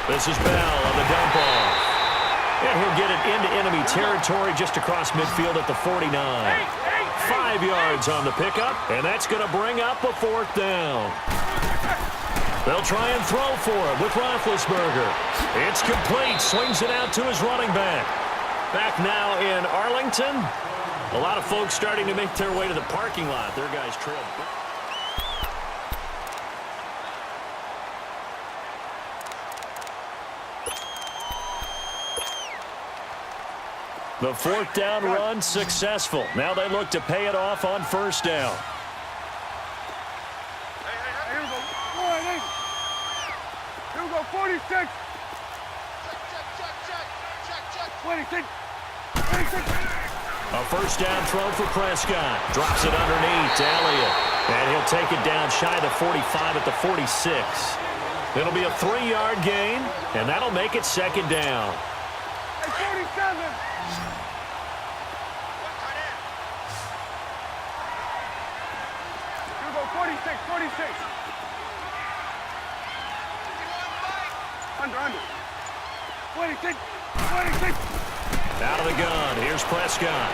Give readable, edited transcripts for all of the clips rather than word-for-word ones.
This is Bell on the dump off. And he'll get it into enemy territory just across midfield at the 49. 5 yards on the pickup, and that's going to bring up a 4th down. They'll try and throw for it with Roethlisberger. It's complete. Swings it out to his running back. Back now in Arlington. A lot of folks starting to make their way to the parking lot. Their guys trailed. The 4th down run successful. Now they look to pay it off on 1st down. Here we go. Here we go. 46. 26. 26. A 1st down throw for Prescott. Drops it underneath to Elliott. And he'll take it down shy of the 45 at the 46. It'll be a 3-yard gain, and that'll make it 2nd down. Hey, 47. Here we go. 46. 46. Under. 26. 26. Out of the gun. Here's Prescott.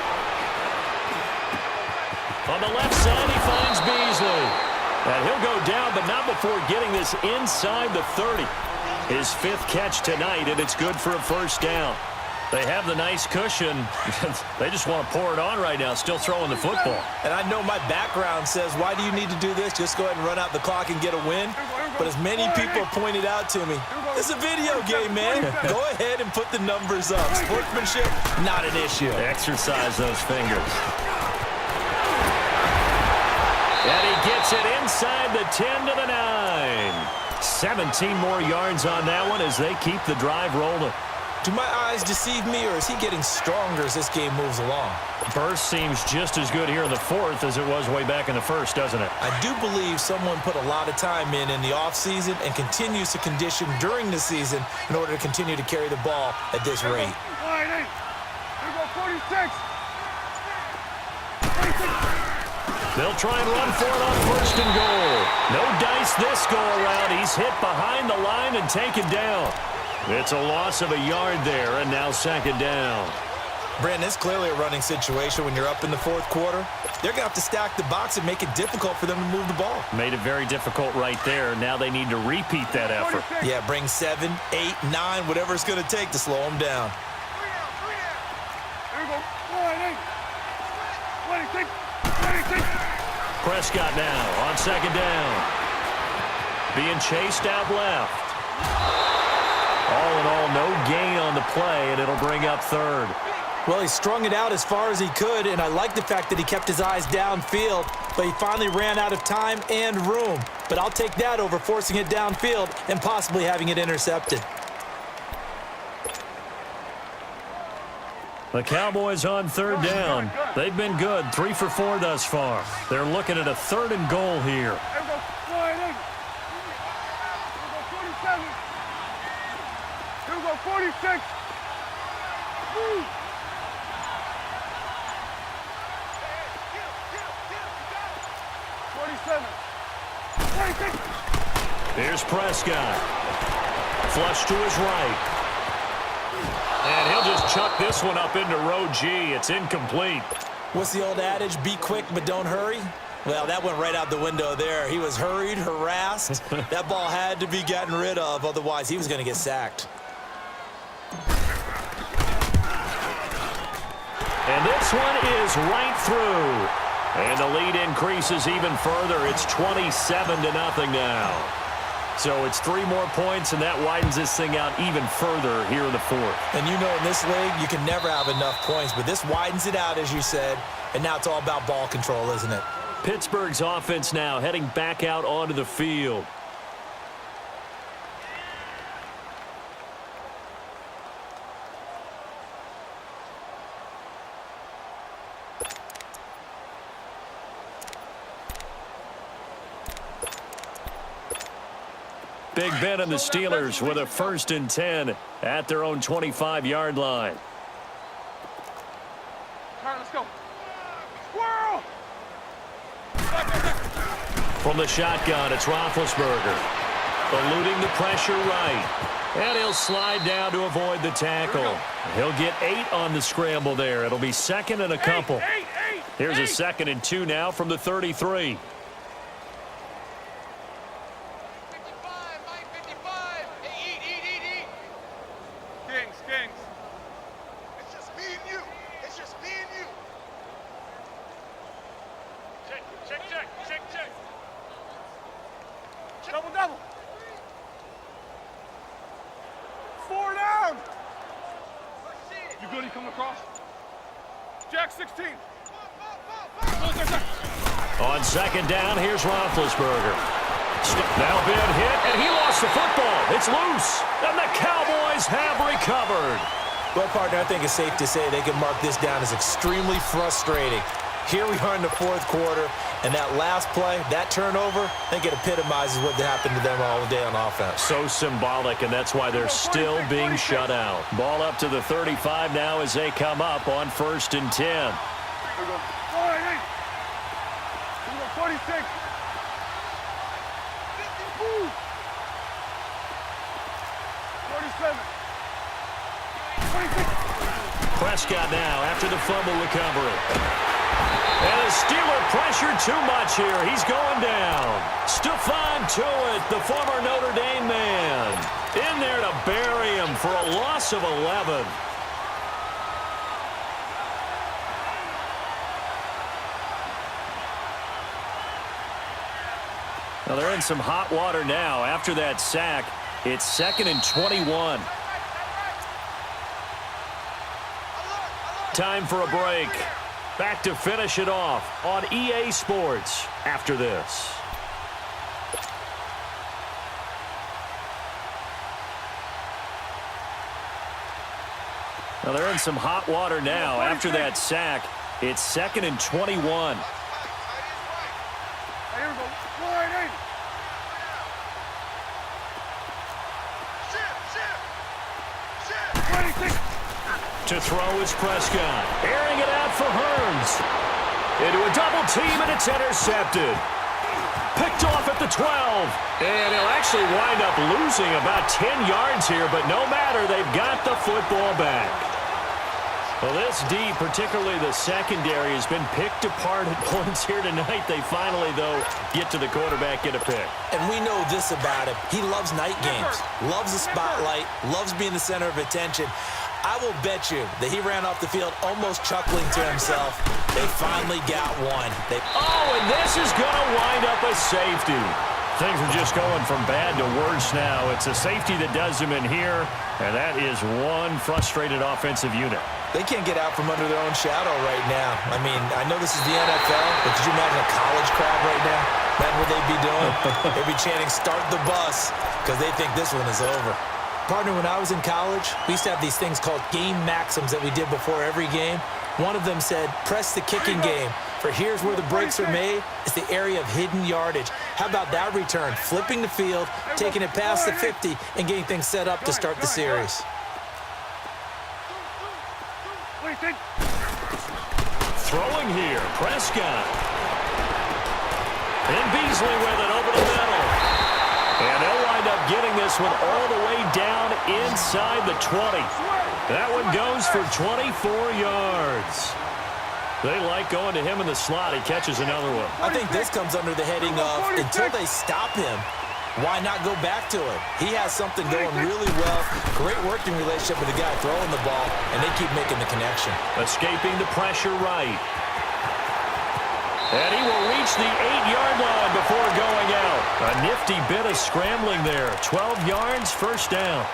On the left side, he finds Beasley. And he'll go down, but not before getting this inside the 30. His 5th catch tonight, and it's good for a 1st down. They have the nice cushion. They just want to pour it on right now, still throwing the football. And I know my background says, why do you need to do this? Just go ahead and run out the clock and get a win. But as many people pointed out to me, it's a video game, man. Go ahead and put the numbers up. Sportsmanship, not an issue. Exercise those fingers. And he gets it inside the 10 to the 9. 17 more yards on that one as they keep the drive rolling. Do my eyes deceive me, or is he getting stronger as this game moves along? Burst seems just as good here in the 4th as it was way back in the 1st, doesn't it? I do believe someone put a lot of time in the offseason and continues to condition during the season in order to continue to carry the ball at this rate. Here we go. 46. 46. They'll try and run for it on 1st and goal. No dice this go around. He's hit behind the line and taken down. It's a loss of a yard there, and now 2nd down. Brandon, it's clearly a running situation when you're up in the 4th quarter. They're going to have to stack the box and make it difficult for them to move the ball. Made it very difficult right there. Now they need to repeat that effort. Yeah, bring 7, 8, 9, whatever it's going to take to slow them down. Here we go. 26. 26. Prescott now on 2nd down. Being chased out left. All in all, no gain on the play, and it'll bring up 3rd. Well, he strung it out as far as he could, and I like the fact that he kept his eyes downfield, but he finally ran out of time and room. But I'll take that over forcing it downfield and possibly having it intercepted. The Cowboys on 3rd down. They've been good, 3 for 4 thus far. They're looking at a 3rd and goal here. Here we go. 47. Here we go. 46. Woo. Here's Prescott. Flush to his right. And he'll just chuck this one up into row G. It's incomplete. What's the old adage? Be quick, but don't hurry? Well, that went right out the window there. He was hurried, harassed. That ball had to be gotten rid of, otherwise he was going to get sacked. And this one is right through. And the lead increases even further. It's 27-0 now. So it's 3 more points, and that widens this thing out even further here in the 4th. And you know in this league, you can never have enough points, but this widens it out, as you said, and now it's all about ball control, isn't it? Pittsburgh's offense now heading back out onto the field. Big Ben and the Steelers with a 1st and 10 at their own 25-yard line. All right, let's go. Squirrel! From the shotgun, it's Roethlisberger. Eluding the pressure right. And he'll slide down to avoid the tackle. He'll get 8 on the scramble there. It'll be second and a couple. Here's a 2nd and 2 now from the 33. Kings. It's just me and you. It's just me and you. Check. Double. 4 down. You good? He coming across? Jack 16. On 2nd down, here's Roethlisberger. Now been hit, and he lost the football. It's loose, and the Cowboys have recovered. Well, partner, I think it's safe to say they can mark this down as extremely frustrating. Here we are in the 4th quarter, and that last play, that turnover, I think it epitomizes what happened to them all day on offense. So symbolic, and that's why they're still being shut out. Ball up to the 35 now as they come up on 1st and 10. Here we go. 46. 47. 26. Prescott now after the fumble recovery. And a Steeler pressure too much here. He's going down. Stephon Tuitt, the former Notre Dame man, in there to bury him for a loss of 11. Now they're in some hot water now after that sack. It's 2nd and 21. Time for a break. Back to finish it off on EA Sports after this. Now they're in some hot water now after that sack. It's 2nd and 21. Here we go. 26. To throw is Prescott. Airing it out for Hearns. Into a double team, and it's intercepted. Picked off at the 12. And he'll actually wind up losing about 10 yards here, but no matter, they've got the football back. Well, this D, particularly the secondary, has been picked apart at points here tonight. They finally, though, get to the quarterback, get a pick. And we know this about him. He loves night games, loves the spotlight, loves being the center of attention. I will bet you that he ran off the field almost chuckling to himself. They finally got one. And this is going to wind up a safety. Things are just going from bad to worse now. It's a safety that does him in here, and that is one frustrated offensive unit. They can't get out from under their own shadow right now. I mean, I know this is the NFL, but could you imagine a college crowd right now? That's what they'd be doing. They'd be chanting, "Start the bus," because they think this one is over. Partner, when I was in college, we used to have these things called game maxims that we did before every game. One of them said, press the kicking game. For here's where the breaks are made. It's the area of hidden yardage. How about that return? Flipping the field, taking it past the 50, and getting things set up to start the series. Throwing here, Prescott. And Beasley with it over the middle. And they'll wind up getting this one all the way down inside the 20. That one goes for 24 yards. They like going to him in the slot. He catches another one. I think this comes under the heading of, until they stop him, why not go back to it? He has something going really well. Great working relationship with the guy throwing the ball, and they keep making the connection. Escaping the pressure right. And he will reach the 8-yard line before going out. A nifty bit of scrambling there. 12 yards, first down.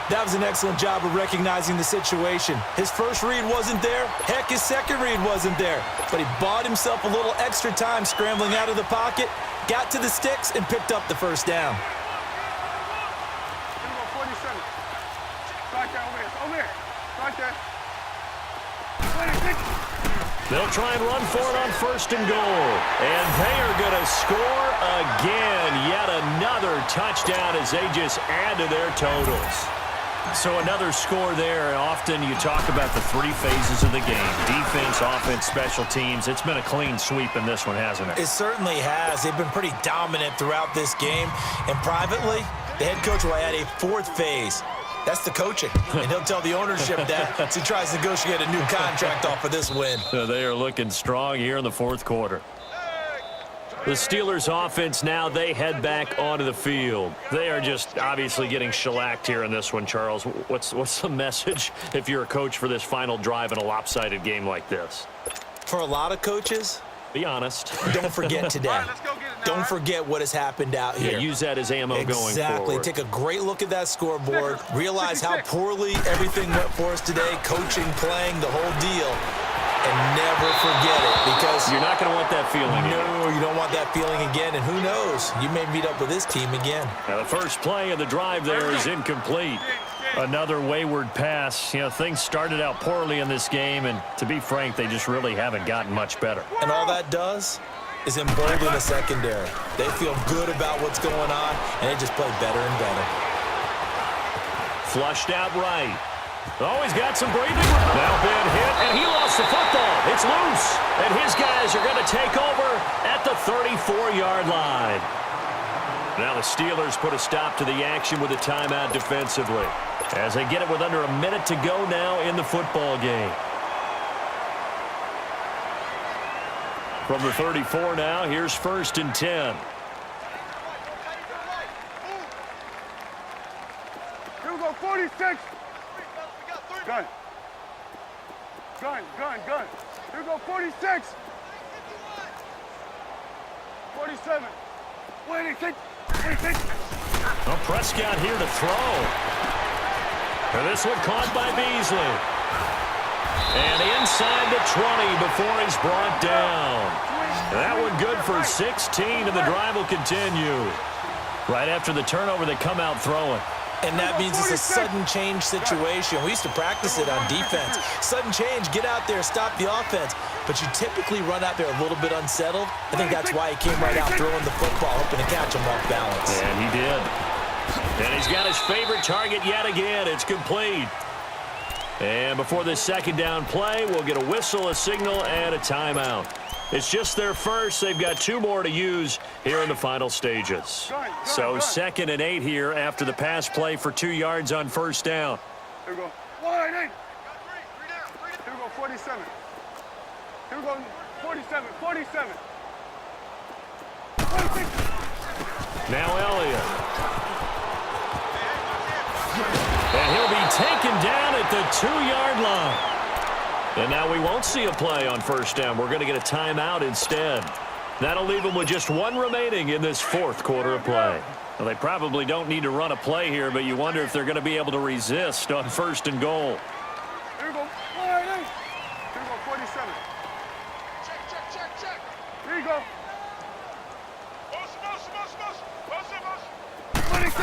That was an excellent job of recognizing the situation. His first read wasn't there. Heck, his second read wasn't there. But he bought himself a little extra time scrambling out of the pocket, got to the sticks, and picked up the first down. Here we go, 47. Right there, over there. Right there. 26. They'll try and run for it on first and goal. And they are going to score again. Yet another touchdown as they just add to their totals. So another score there. Often you talk about the three phases of the game: defense, offense, special teams. It's been a clean sweep in this one, hasn't it? It certainly has. They've been pretty dominant throughout this game. And privately, the head coach will add a fourth phase. That's the coaching. And he'll tell the ownership that as he tries to negotiate a new contract off of this win. They are looking strong here in the fourth quarter. The Steelers offense now, they head back onto the field. They are just obviously getting shellacked here in this one, Charles. What's the message if you're a coach for this final drive in a lopsided game like this? For a lot of coaches, be honest. Don't forget today. All right, let's go get it now, Don't forget what has happened out here. Yeah, use that as ammo going forward. Exactly. Take a great look at that scoreboard. Realize how poorly everything went for us today. Coaching, playing, the whole deal. And never forget it, because you're not going to want that feeling again. No, you don't want that feeling again. And who knows? You may meet up with this team again. Now, the first play of the drive there is incomplete. Another wayward pass. You know, things started out poorly in this game, and to be frank, they just really haven't gotten much better. And all that does is embolden the secondary. They feel good about what's going on, and they just play better and better. Flushed out right. Oh, he's got some breathing. Now been hit, and he lost the football. It's loose, and his guys are going to take over at the 34-yard line. Now the Steelers put a stop to the action with a timeout defensively, as they get it with under a minute to go now in the football game. From the 34 now, here's 1st and 10. Here we go, 46. Gun. Gun. Here we go, 46. 47. 26. Well, Prescott here to throw. And this one caught by Beasley. And inside the 20 before he's brought down. That one good for 16, and the drive will continue. Right after the turnover, they come out throwing. And that means it's a sudden change situation. We used to practice it on defense. Sudden change, get out there, stop the offense. But you typically run out there a little bit unsettled. I think that's why he came right out throwing the football, hoping to catch him off balance. And he did. And he's got his favorite target yet again. It's complete. And before this second down play, we'll get a whistle, a signal, and a timeout. It's just their first. They've got 2 more to use here in the final stages. So 2nd and 8 here after the pass play for 2 yards on 1st down. Here we go. 1, 8. Here we go, 47. Here we go, 47. 46. Now Elliott. And he'll be taken down at the 2-yard line. And now we won't see a play on 1st down. We're going to get a timeout instead. That'll leave them with just 1 remaining in this 4th quarter of play. Well, they probably don't need to run a play here, but you wonder if they're going to be able to resist on 1st and goal. Here we go. 1, 8. Here we go, 47. Check. Here you go. 26.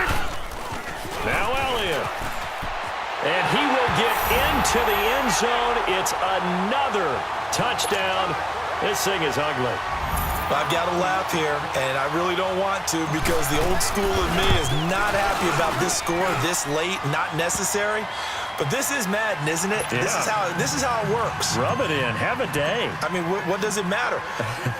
Now Elliott. And he will get into the end zone. It's another touchdown. This thing is ugly. I've got to laugh here, and I really don't want to, because the old school in me is not happy about this score this late, not necessary. But this is Madden, isn't it? Yeah. This is how it works. Rub it in. Have a day. I mean, what does it matter?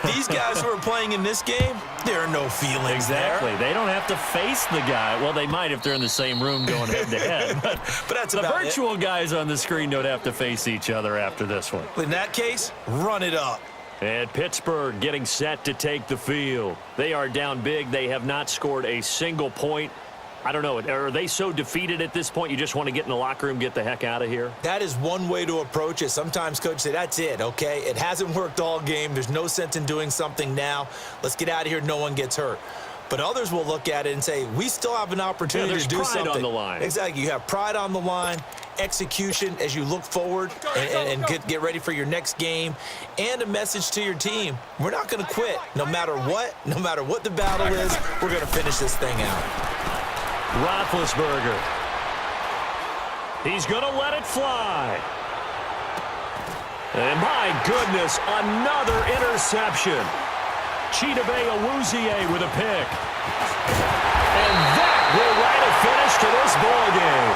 These guys who are playing in this game, there are no feelings Exactly. there. They don't have to face the guy. Well, they might if they're in the same room going head-to-head. But that's the about virtual guys on the screen don't have to face each other after this one. In that case, run it up. And Pittsburgh getting set to take the field. They are down big. They have not scored a single point. I don't know. Are they so defeated at this point you just want to get in the locker room, get the heck out of here? That is one way to approach it. Sometimes coaches say, that's it, okay? It hasn't worked all game. There's no sense in doing something now. Let's get out of here. No one gets hurt. But others will look at it and say, we still have an opportunity to do something. There's pride on the line. Exactly. You have pride on the line, execution as you look forward and get ready for your next game, and a message to your team. We're not going to quit. No matter what the battle is, we're going to finish this thing out. Roethlisberger. He's going to let it fly. And my goodness, another interception. Chidobe Awuzie with a pick. And that will write a finish to this ball game.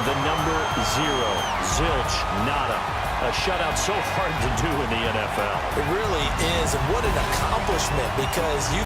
the number 0. Zilch, nada. A shutout so hard to do in the NFL. It really is, and what an accomplishment, because you